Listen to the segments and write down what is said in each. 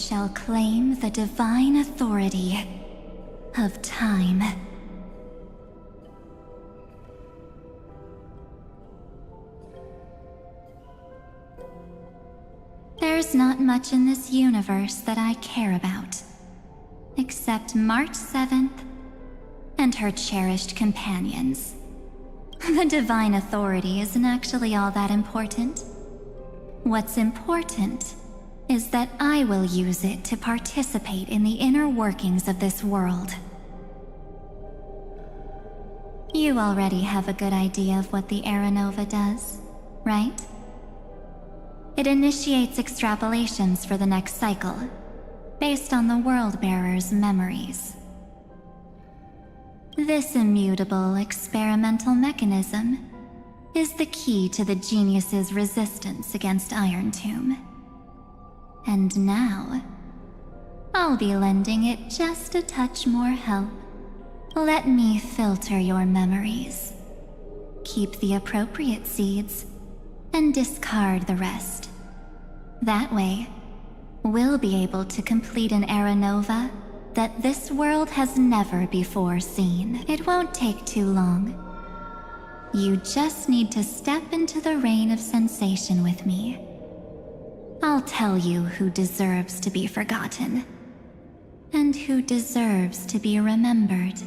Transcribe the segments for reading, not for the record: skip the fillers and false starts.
shall claim the divine authority of time. There's not much in this universe that I care about, except March 7th and her cherished companions. The divine authority isn't actually all that important. What's important is that I will use it to participate in the inner workings of this world. You already have a good idea of what the Aranova does, right? It initiates extrapolations for the next cycle, based on the World-Bearer's memories. This immutable experimental mechanism is the key to the genius's resistance against Iron Tomb. And now, I'll be lending it just a touch more help. Let me filter your memories. Keep the appropriate seeds, and discard the rest. That way, we'll be able to complete an Aranova that this world has never before seen. It won't take too long. You just need to step into the rain of sensation with me. I'll tell you who deserves to be forgotten, and who deserves to be remembered.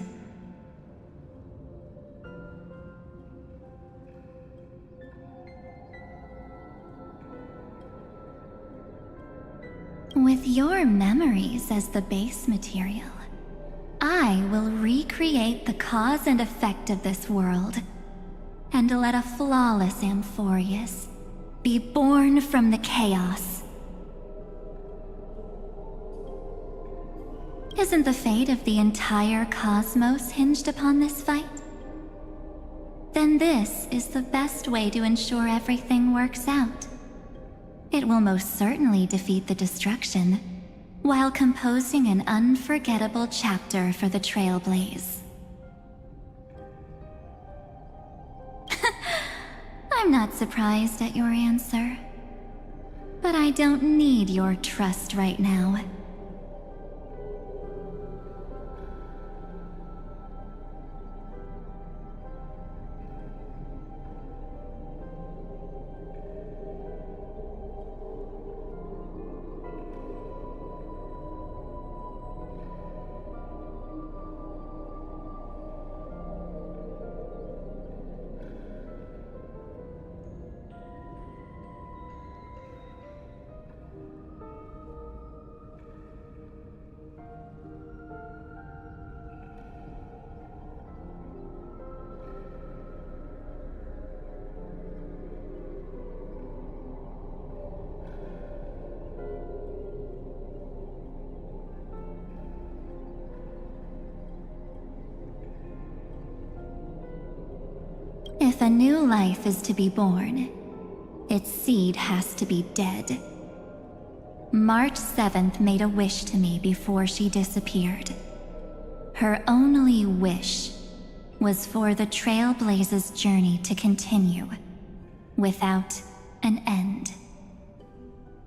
With your memories as the base material, I will recreate the cause and effect of this world, and let a flawless Amphorius be born from the chaos. Isn't the fate of the entire cosmos hinged upon this fight? Then this is the best way to ensure everything works out. It will most certainly defeat the destruction, while composing an unforgettable chapter for the Trailblaze. I'm not surprised at your answer, but I don't need your trust right now. If a new life is to be born, its seed has to be dead. March 7th made a wish to me before she disappeared. Her only wish was for the Trailblaze's journey to continue, without an end.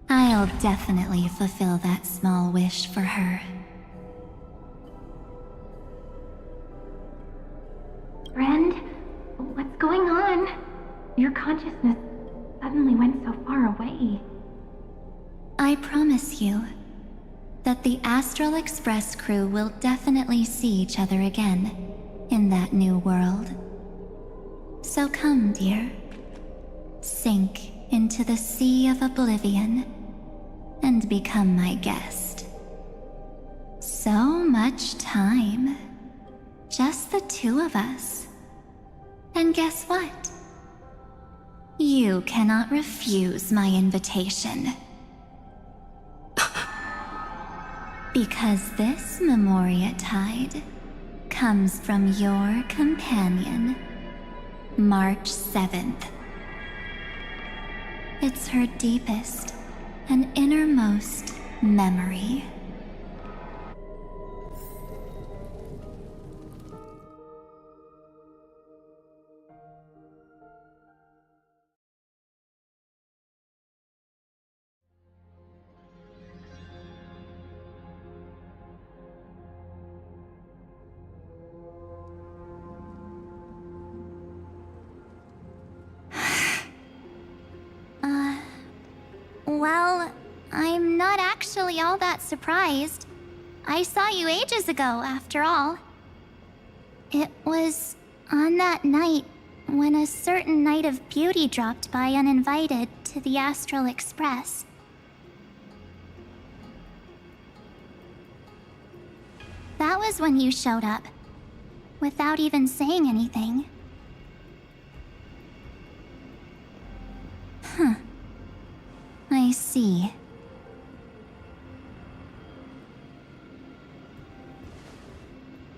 I'll definitely fulfill that small wish for her. Friend? What's going on? Your consciousness suddenly went so far away. I promise you that the Astral Express crew will definitely see each other again in that new world. So come, dear. Sink into the sea of oblivion and become my guest. So much time. Just the two of us. And guess what? You cannot refuse my invitation. Because this Memoria Tide comes from your companion, March 7th. It's her deepest and innermost memory. Well, I'm not actually all that surprised. I saw you ages ago, after all. It was on that night when a certain Knight of Beauty dropped by uninvited to the Astral Express. That was when you showed up, without even saying anything. Huh. I see.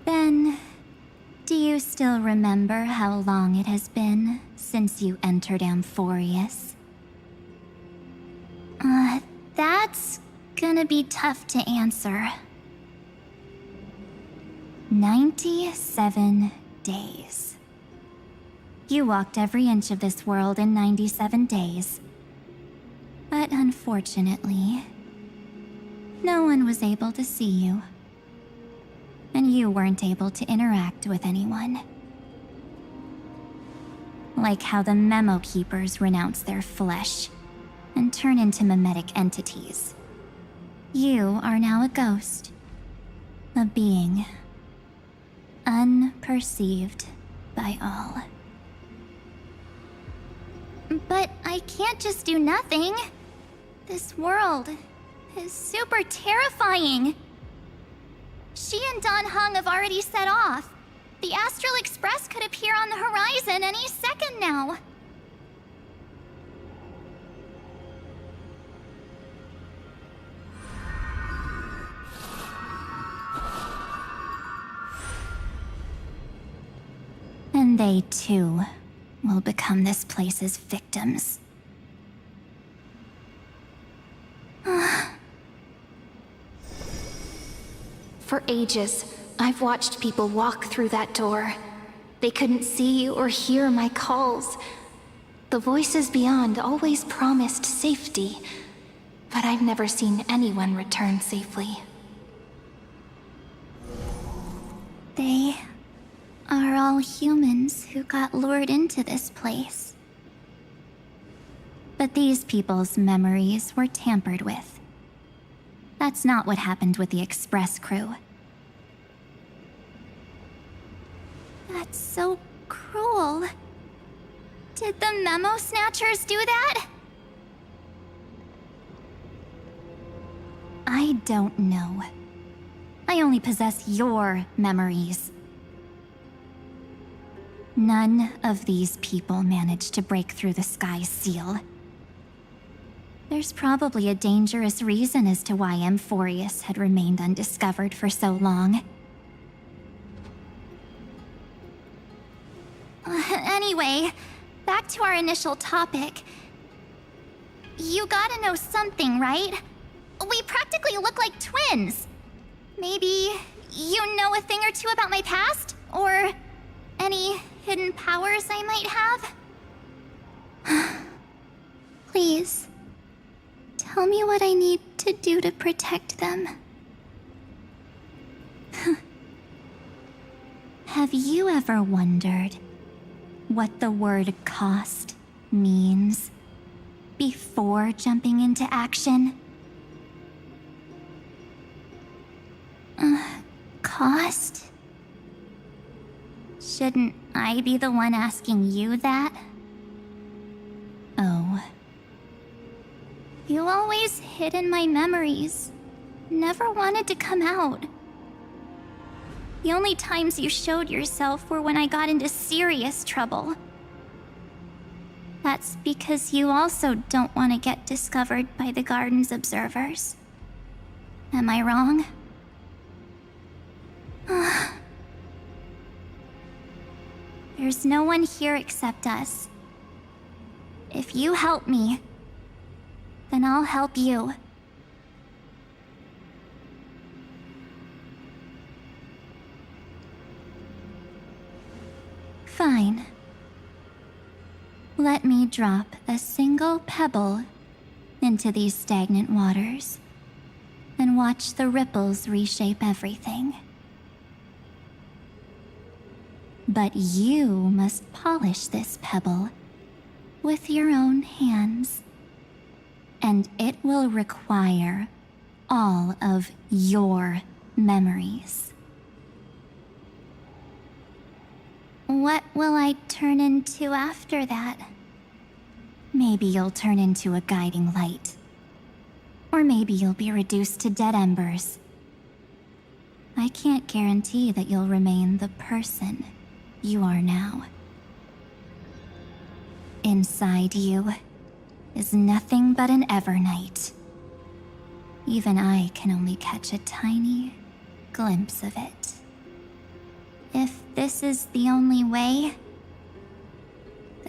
Then, do you still remember how long it has been since you entered Amphorius? That's gonna be tough to answer. 97 days. You walked every inch of this world in 97 days. But unfortunately, no one was able to see you. And you weren't able to interact with anyone. Like how the Memo Keepers renounce their flesh and turn into mimetic entities. You are now a ghost. A being. Unperceived by all. But I can't just do nothing. This world is super terrifying. She and Don Hung have already set off. The Astral Express could appear on the horizon any second now. And they too will become this place's victims. For ages, I've watched people walk through that door. They couldn't see or hear my calls. The voices beyond always promised safety, but I've never seen anyone return safely. They are all humans who got lured into this place. But these people's memories were tampered with. That's not what happened with the Express crew. That's so cruel. Did the Memo Snatchers do that? I don't know. I only possess your memories. None of these people managed to break through the sky's seal. There's probably a dangerous reason as to why Amphorius had remained undiscovered for so long. Anyway, back to our initial topic. You gotta know something, right? We practically look like twins. Maybe you know a thing or two about my past? Or any hidden powers I might have? Please, tell me what I need to do to protect them. Have you ever wondered what the word cost means before jumping into action? Cost? Shouldn't I be the one asking you that? Oh. You always hid in my memories. Never wanted to come out. The only times you showed yourself were when I got into serious trouble. That's because you also don't want to get discovered by the Garden's observers. Am I wrong? There's no one here except us. If you help me, then I'll help you. Fine. Let me drop a single pebble into these stagnant waters and watch the ripples reshape everything. But you must polish this pebble with your own hands And it will require all of your memories. What will I turn into after that? Maybe you'll turn into a guiding light. Or maybe you'll be reduced to dead embers. I can't guarantee that you'll remain the person you are now. Inside you is nothing but an Evernight. Even I can only catch a tiny glimpse of it. If this is the only way,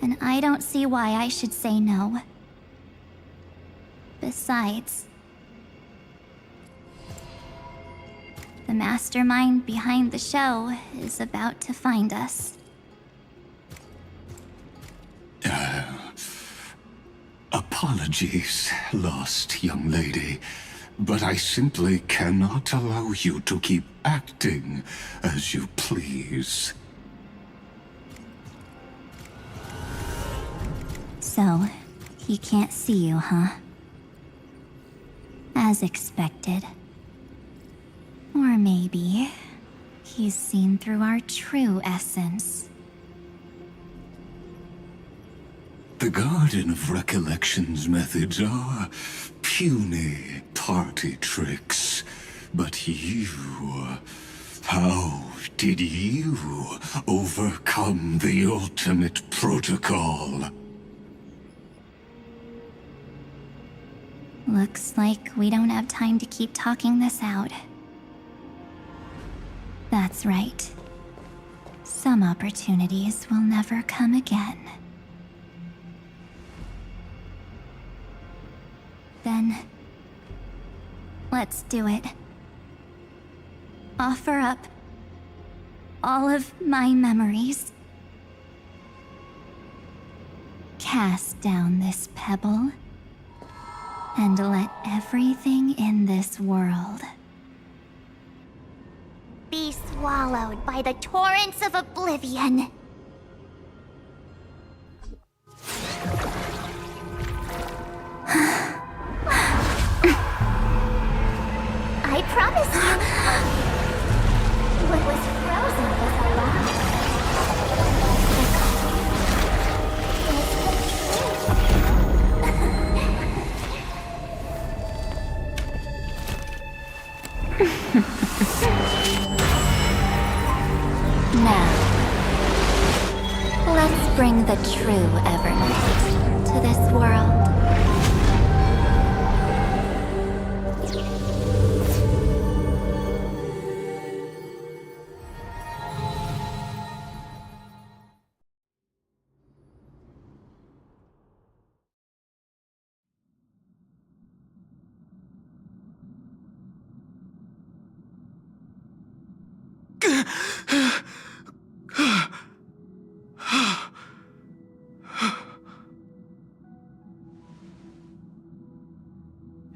then I don't see why I should say no. Besides, the mastermind behind the show is about to find us. Apologies, lost young lady, but I simply cannot allow you to keep acting as you please. So, he can't see you, huh? As expected. Or maybe he's seen through our true essence. The Garden of Recollection's methods are puny party tricks. But you... how did you overcome the ultimate protocol? Looks like we don't have time to keep talking this out. That's right. Some opportunities will never come again. Then, let's do it. Offer up all of my memories. Cast down this pebble, and let everything in this world Be swallowed by the torrents of oblivion. I promise you, what was frozen was alive. now. Let's bring the true Evernight to this world.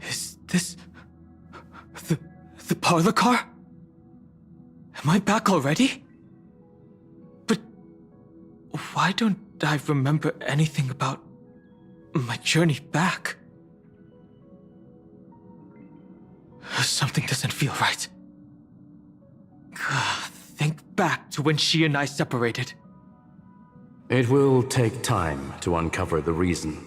Is this... the parlor car? Am I back already? But why don't I remember anything about my journey back? Something doesn't feel right. Think back to when she and I separated. It will take time to uncover the reason.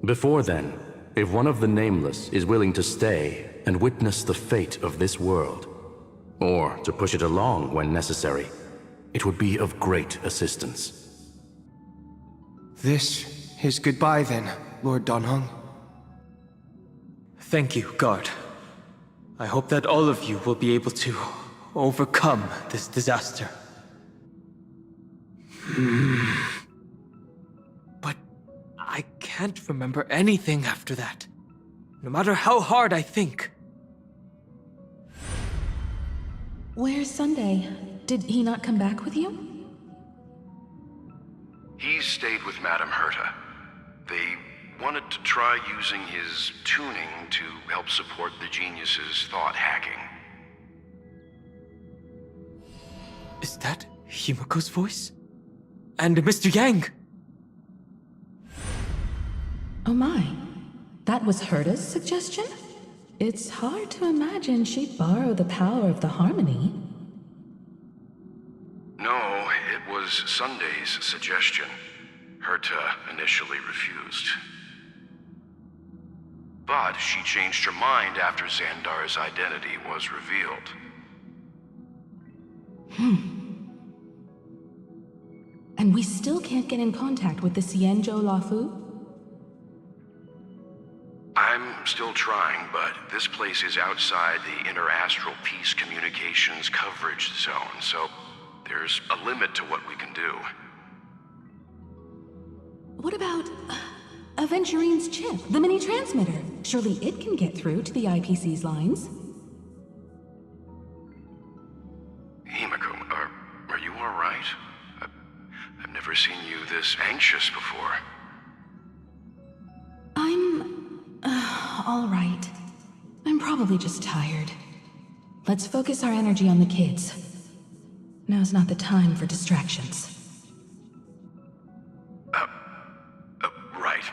Before then, if one of the Nameless is willing to stay and witness the fate of this world, or to push it along when necessary, it would be of great assistance. This is goodbye then, Lord Donhong. Thank you, Guard. I hope that all of you will be able to overcome this disaster. But I can't remember anything after that, no matter how hard I think. Where's Sunday? Did he not come back with you? He's stayed with Madame Herta. They wanted to try using his tuning to help support the genius's thought hacking. Is that Himiko's voice? And Mr. Yang? Oh my. That was Herta's suggestion? It's hard to imagine she'd borrow the power of the harmony. No, it was Sunday's suggestion. Herta initially refused. But she changed her mind after Xandar's identity was revealed. And we still can't get in contact with the Xianzhou Lafu? I'm still trying, but this place is outside the interastral peace communications coverage zone, so there's a limit to what we can do. What about Aventurine's chip, the mini-transmitter? Surely it can get through to the IPC's lines. Himiko, are you all right? I've never seen you this anxious before. I'm all right. I'm probably just tired. Let's focus our energy on the kids. Now's not the time for distractions. Right.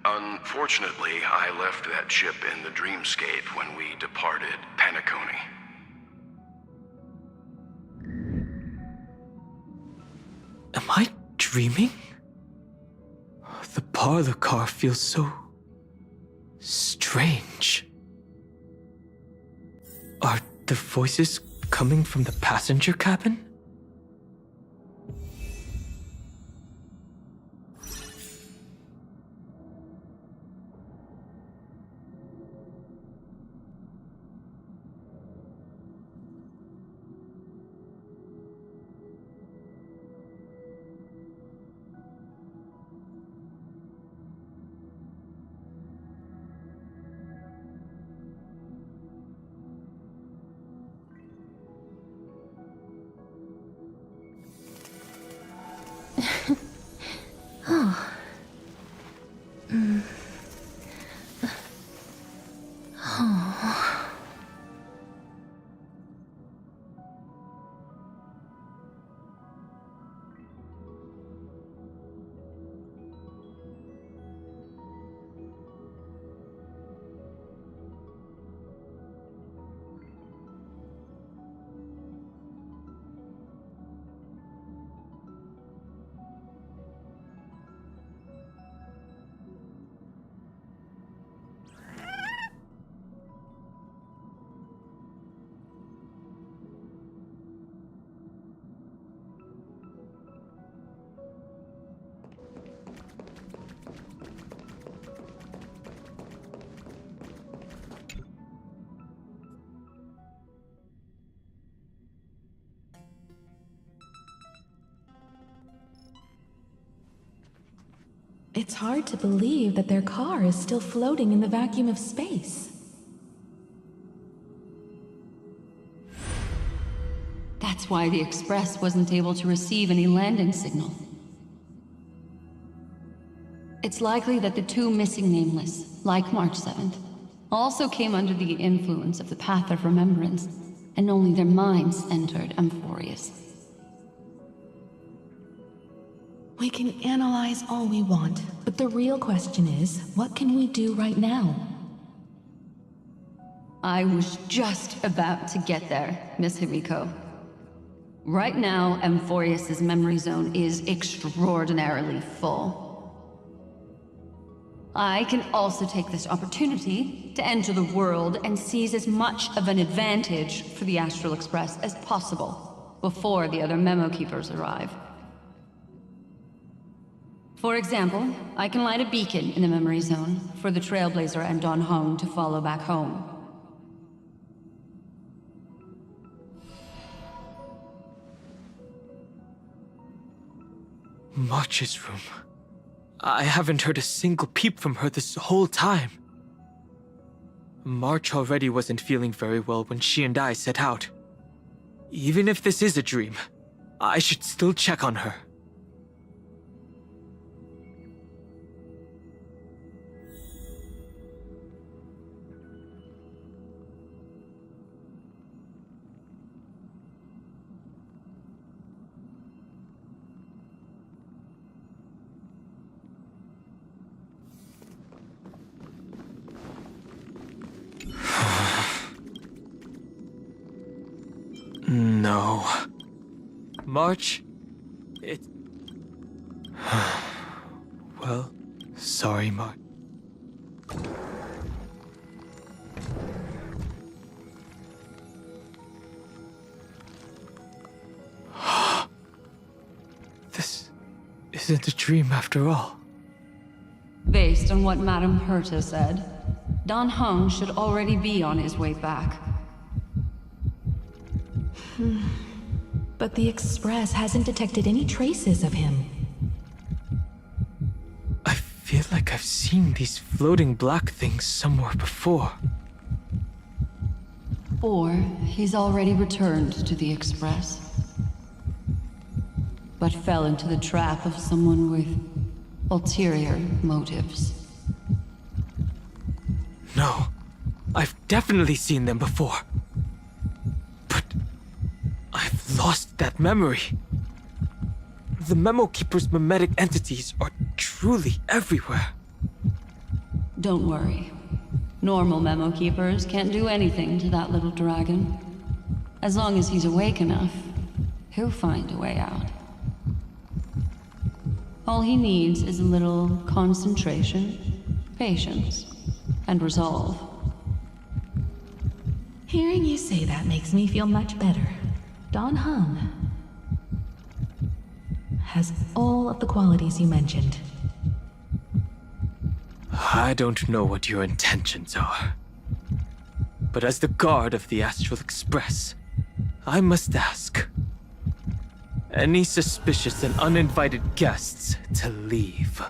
Unfortunately, I left that chip in the dreamscape when we departed Penacony. Am I dreaming? The parlor car feels so strange. Are the voices coming from the passenger cabin? It's hard to believe that their car is still floating in the vacuum of space. That's why the Express wasn't able to receive any landing signal. It's likely that the two missing Nameless, like March 7th, also came under the influence of the Path of Remembrance, and only their minds entered Amphorius. We can analyze all we want, but the real question is, what can we do right now? I was just about to get there, Miss Himiko. Right now, Amphorius' memory zone is extraordinarily full. I can also take this opportunity to enter the world and seize as much of an advantage for the Astral Express as possible before the other memo keepers arrive. For example, I can light a beacon in the memory zone for the Trailblazer and Don Hong to follow back home. March's room. I haven't heard a single peep from her this whole time. March already wasn't feeling very well when she and I set out. Even if this is a dream, I should still check on her. no. March, it... Well, sorry, March. This isn't a dream after all. Based on what Madame Herta said, Don Hung should already be on his way back. But the Express hasn't detected any traces of him. I feel like I've seen these floating black things somewhere before. Or he's already returned to the Express, but fell into the trap of someone with ulterior motives. No, I've definitely seen them before. But I've lost that memory. The Memo Keeper's mimetic entities are truly everywhere. Don't worry. Normal Memo Keepers can't do anything to that little dragon. As long as he's awake enough, he'll find a way out. All he needs is a little concentration, patience, and resolve. Hearing you say that makes me feel much better. Don Hung has all of the qualities you mentioned. I don't know what your intentions are. But as the guard of the Astral Express, I must ask. Any suspicious and uninvited guests to leave.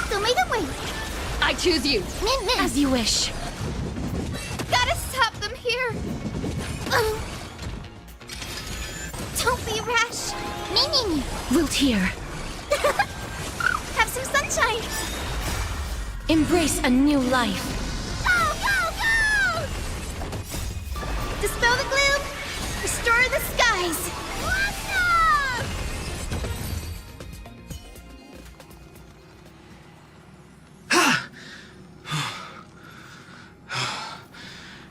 Show me the way. I choose you! As you wish. Gotta stop them here. Don't be rash. Meaning. Wilt here. Have some sunshine. Embrace a new life. Go, go, go! Dispel the gloom. Restore the skies. Awesome!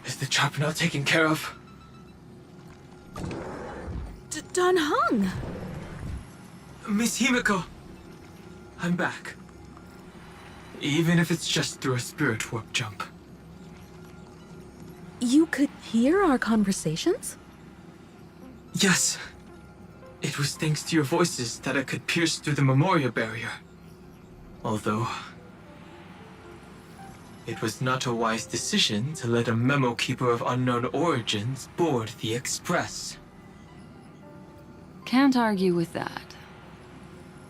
Is the trap now taken care of? Don Hung! Miss Himiko, I'm back. Even if it's just through a spirit warp jump. You could hear our conversations? Yes. It was thanks to your voices that I could pierce through the memorial barrier. Although... it was not a wise decision to let a memo keeper of unknown origins board the Express. Can't argue with that.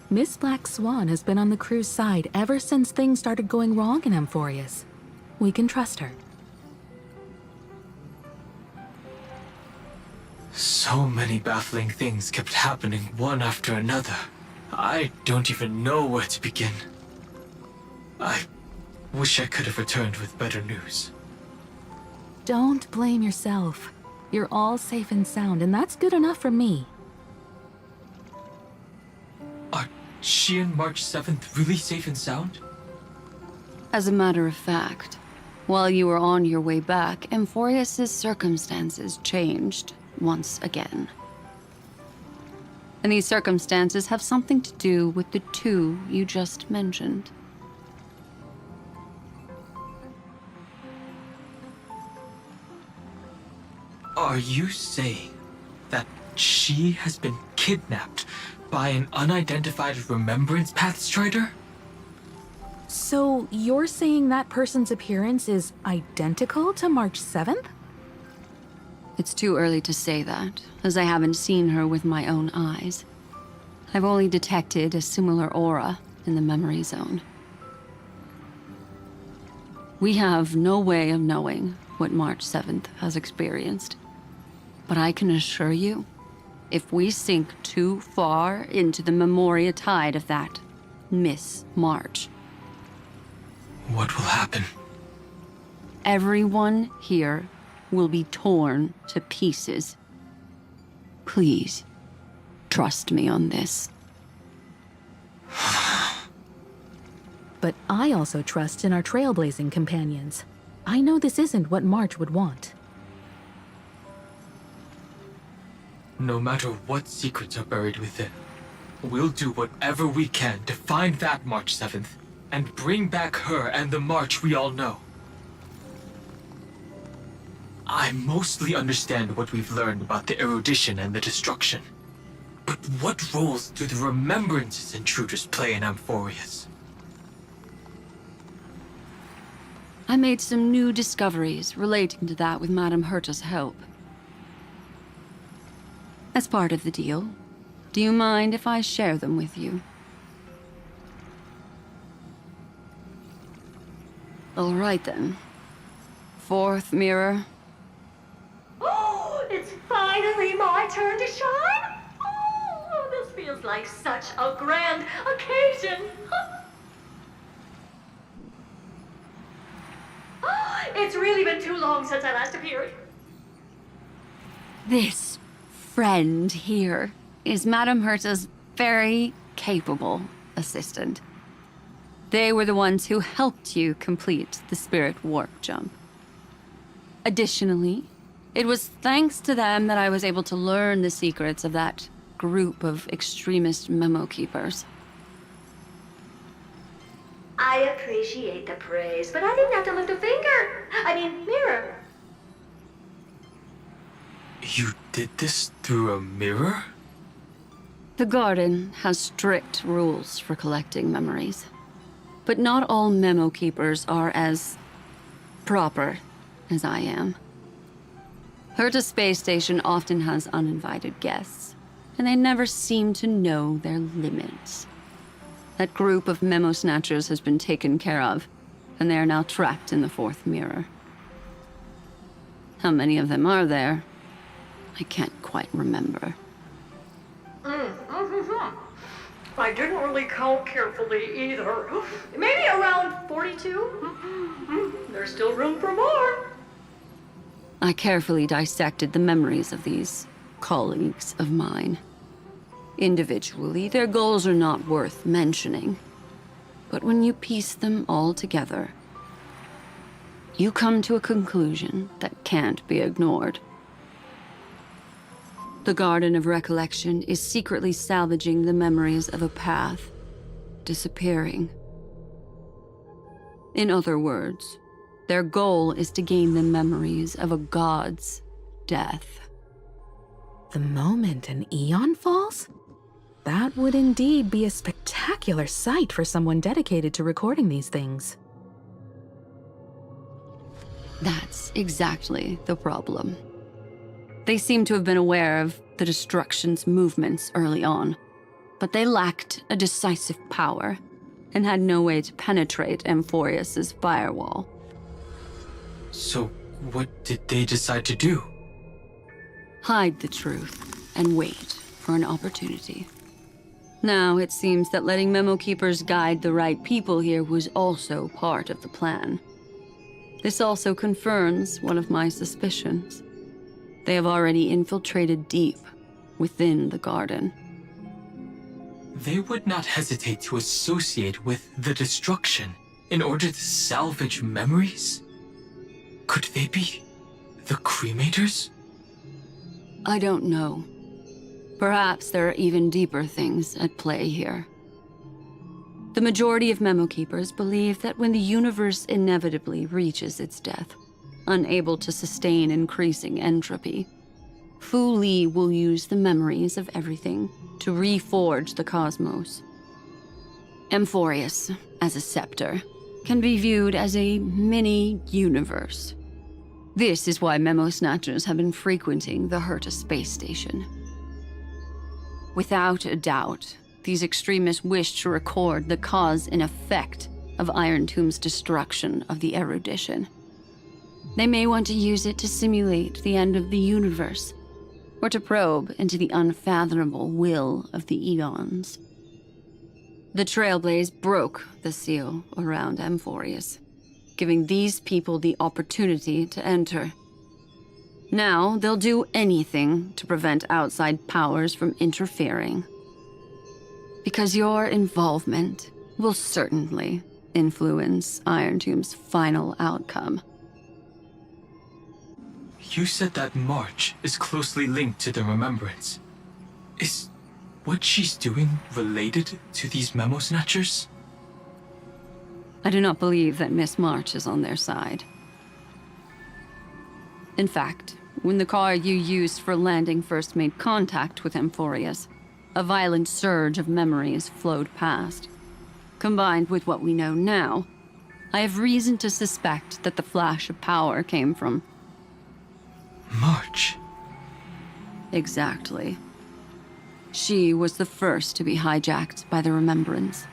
Miss Black Swan has been on the crew's side ever since things started going wrong in Amphorius. We can trust her. So many baffling things kept happening one after another. I don't even know where to begin. I wish I could have returned with better news. Don't blame yourself. You're all safe and sound, and that's good enough for me. Are she and March 7th really safe and sound? As a matter of fact, while you were on your way back, Amphorius' circumstances changed once again. And these circumstances have something to do with the two you just mentioned. Are you saying that she has been kidnapped by an unidentified Remembrance Path Strider? So you're saying that person's appearance is identical to March 7th? It's too early to say that, as I haven't seen her with my own eyes. I've only detected a similar aura in the memory zone. We have no way of knowing what March 7th has experienced. But I can assure you, if we sink too far into the Memoria tide of that Miss March, What will happen? everyone here will be torn to pieces. Please, trust me on this. But I also trust in our trailblazing companions. I know this isn't what March would want. No matter what secrets are buried within, we'll do whatever we can to find that March 7th and bring back her and the March we all know. I mostly understand what we've learned about the erudition and the destruction. But what roles do the remembrances intruders play in Amphorius? I made some new discoveries relating to that with Madame Herta's help. As part of the deal, do you mind if I share them with you? All right then. Fourth mirror. Oh, it's finally my turn to shine! Oh, this feels like such a grand occasion! It's really been too long since I last appeared. This friend here is Madame Herta's very capable assistant. They were the ones who helped you complete the spirit warp jump. Additionally, it was thanks to them that I was able to learn the secrets of that group of extremist memo keepers. I appreciate the praise, but I didn't have to lift a finger. I mean, mirror. You did this through a mirror? The garden has strict rules for collecting memories. But not all memo keepers are as proper as I am. Herta Space Station often has uninvited guests, and they never seem to know their limits. That group of memo snatchers has been taken care of, and they are now trapped in the fourth mirror. How many of them are there? I can't quite remember. I didn't really count carefully either. Maybe around 42? There's still room for more. I carefully dissected the memories of these colleagues of mine. Individually, their goals are not worth mentioning. But when you piece them all together, you come to a conclusion that can't be ignored. The Garden of Recollection is secretly salvaging the memories of a path disappearing. In other words, their goal is to gain the memories of a god's death. The moment an eon falls? That would indeed be a spectacular sight for someone dedicated to recording these things. That's exactly the problem. They seem to have been aware of the destruction's movements early on, but they lacked a decisive power and had no way to penetrate Amphorius's firewall. So, what did they decide to do? Hide the truth and wait for an opportunity. Now, it seems that letting memo keepers guide the right people here was also part of the plan. This also confirms one of my suspicions. They have already infiltrated deep within the garden. They would not hesitate to associate with the destruction in order to salvage memories? Could they be the cremators? I don't know. Perhaps there are even deeper things at play here. The majority of memo keepers believe that when the universe inevitably reaches its death, unable to sustain increasing entropy, Fu Li will use the memories of everything to reforge the cosmos. Amphorius, as a scepter, can be viewed as a mini-universe. This is why memo snatchers have been frequenting the Herta space station. Without a doubt, these extremists wish to record the cause and effect of Iron Tomb's destruction of the erudition. They may want to use it to simulate the end of the universe, or to probe into the unfathomable will of the eons. The Trailblaze broke the seal around Amphorius, giving these people the opportunity to enter. Now, they'll do anything to prevent outside powers from interfering. Because your involvement will certainly influence Iron Tomb's final outcome. You said that March is closely linked to the Remembrance. Is what she's doing related to these memo snatchers? I do not believe that Miss March is on their side. In fact, when the car you used for landing first made contact with Amphorius, a violent surge of memories flowed past. Combined with what we know now, I have reason to suspect that the flash of power came from... March. Exactly. She was the first to be hijacked by the Remembrance,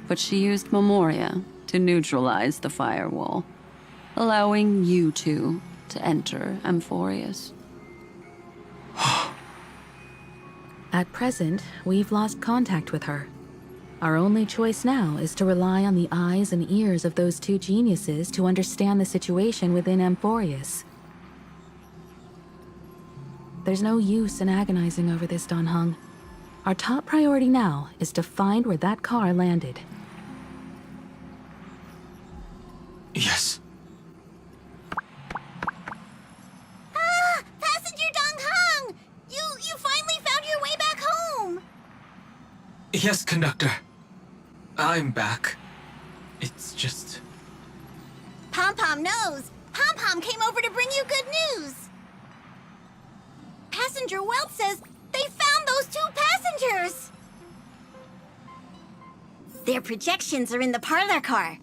but she used Memoria to neutralize the firewall, allowing you two to enter Amphorius. At present, we've lost contact with her. Our only choice now is to rely on the eyes and ears of those two geniuses to understand the situation within Amphorius. There's no use in agonizing over this, Don Hung. Our top priority now is to find where that car landed. Yes. Passenger Dong Hung! You finally found your way back home! Yes, conductor. I'm back. It's just... Pom-Pom knows! Pom-Pom came over to bring you good news! Passenger Welt says they found those two passengers! Their projections are in the parlor car.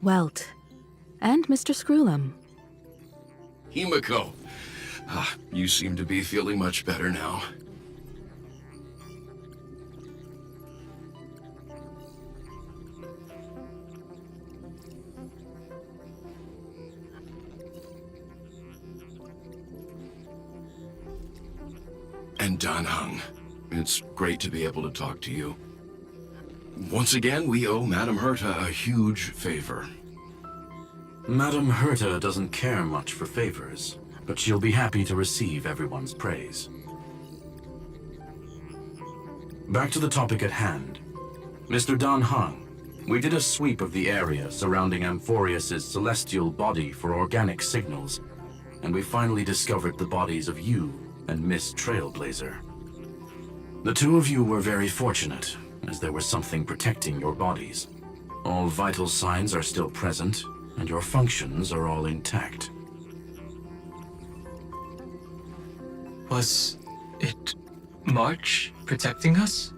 Welt, and Mr. Screwlum. Himiko. You seem to be feeling much better now. And Dan Heng. It's great to be able to talk to you. Once again, we owe Madame Herta a huge favor. Madame Herta doesn't care much for favors, but she'll be happy to receive everyone's praise. Back to the topic at hand. Mr. Dan Heng, we did a sweep of the area surrounding Amphorius's celestial body for organic signals, and we finally discovered the bodies of you and Miss Trailblazer. The two of you were very fortunate, as there was something protecting your bodies. All vital signs are still present, and your functions are all intact. Was it March protecting us?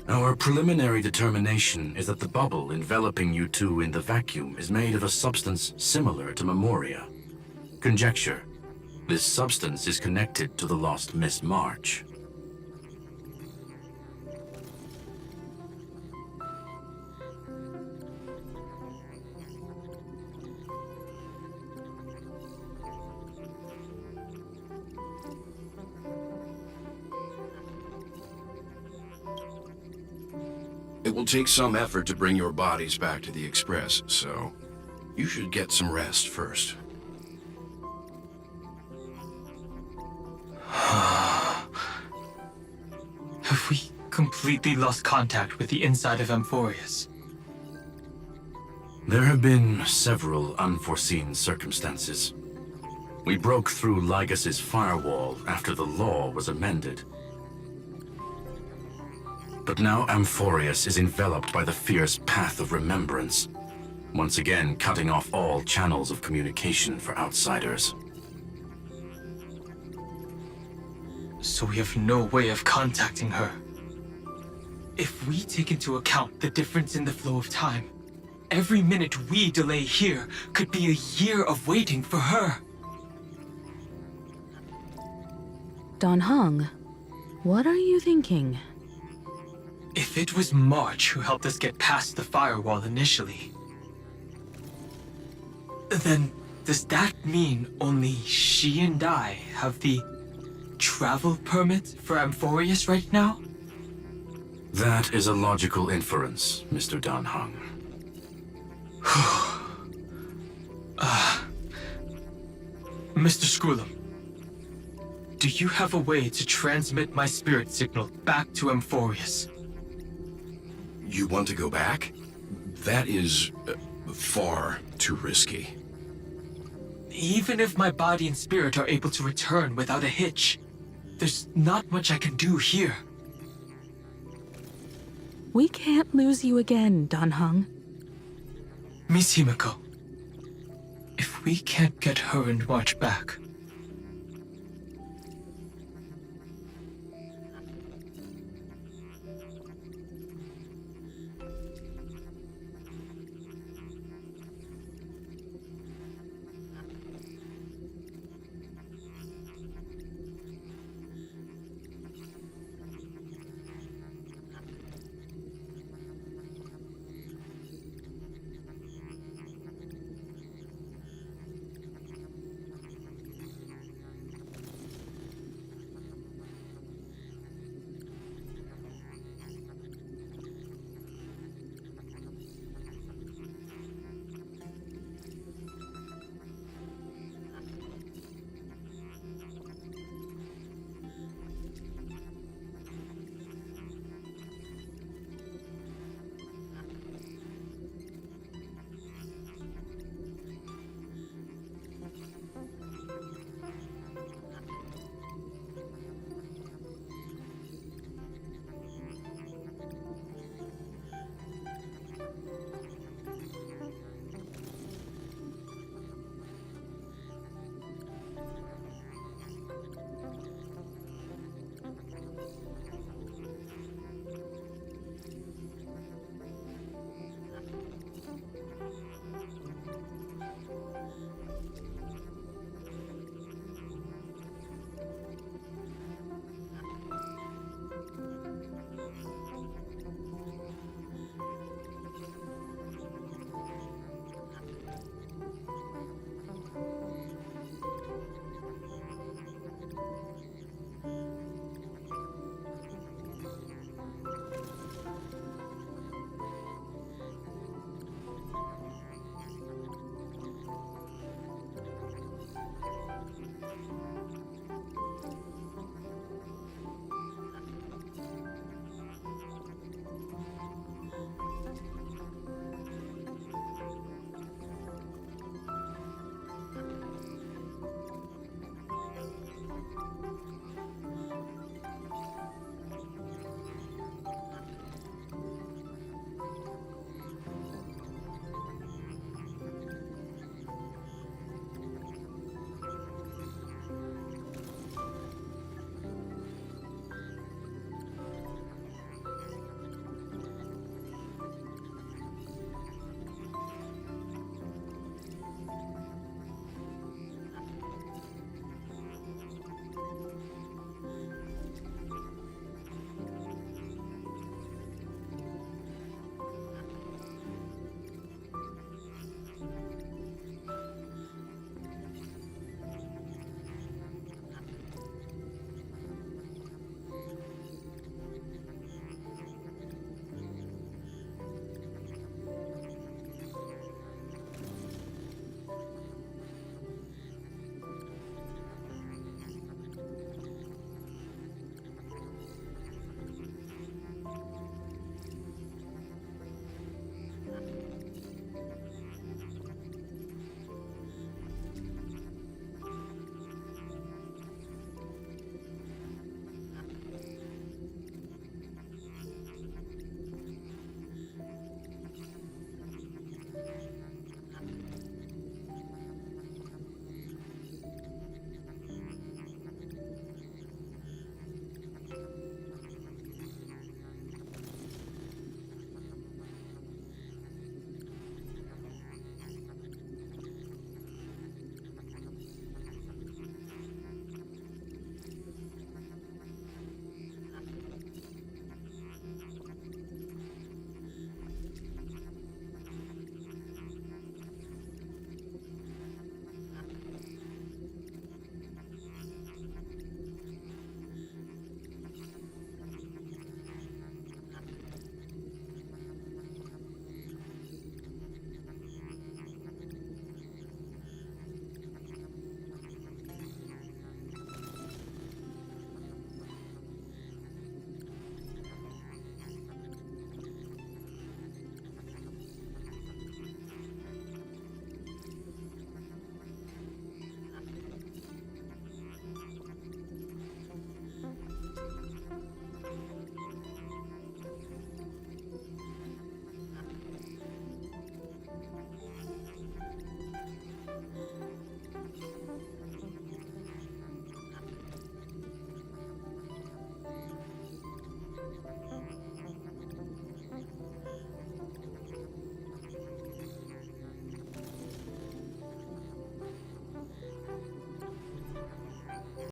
Our preliminary determination is that the bubble enveloping you two in the vacuum is made of a substance similar to Memoria. Conjecture. This substance is connected to the lost Miss March. It will take some effort to bring your bodies back to the Express, so you should get some rest first. Have we completely lost contact with the inside of Amphorius? There have been several unforeseen circumstances. We broke through Lygas's firewall after the law was amended. But now Amphorius is enveloped by the fierce path of remembrance, once again cutting off all channels of communication for outsiders. So we have no way of contacting her. If we take into account the difference in the flow of time, every minute we delay here could be a year of waiting for her. Dan Heng, what are you thinking? If it was March who helped us get past the firewall initially, then does that mean only she and I have the travel permit for Amphorius right now? That is a logical inference, Mr. Dan Heng. Mr. Scroolum, do you have a way to transmit my spirit signal back to Amphorius? You want to go back? That is far too risky. Even if my body and spirit are able to return without a hitch, there's not much I can do here. We can't lose you again, Dan Heng. Miss Himiko, if we can't get her and March back,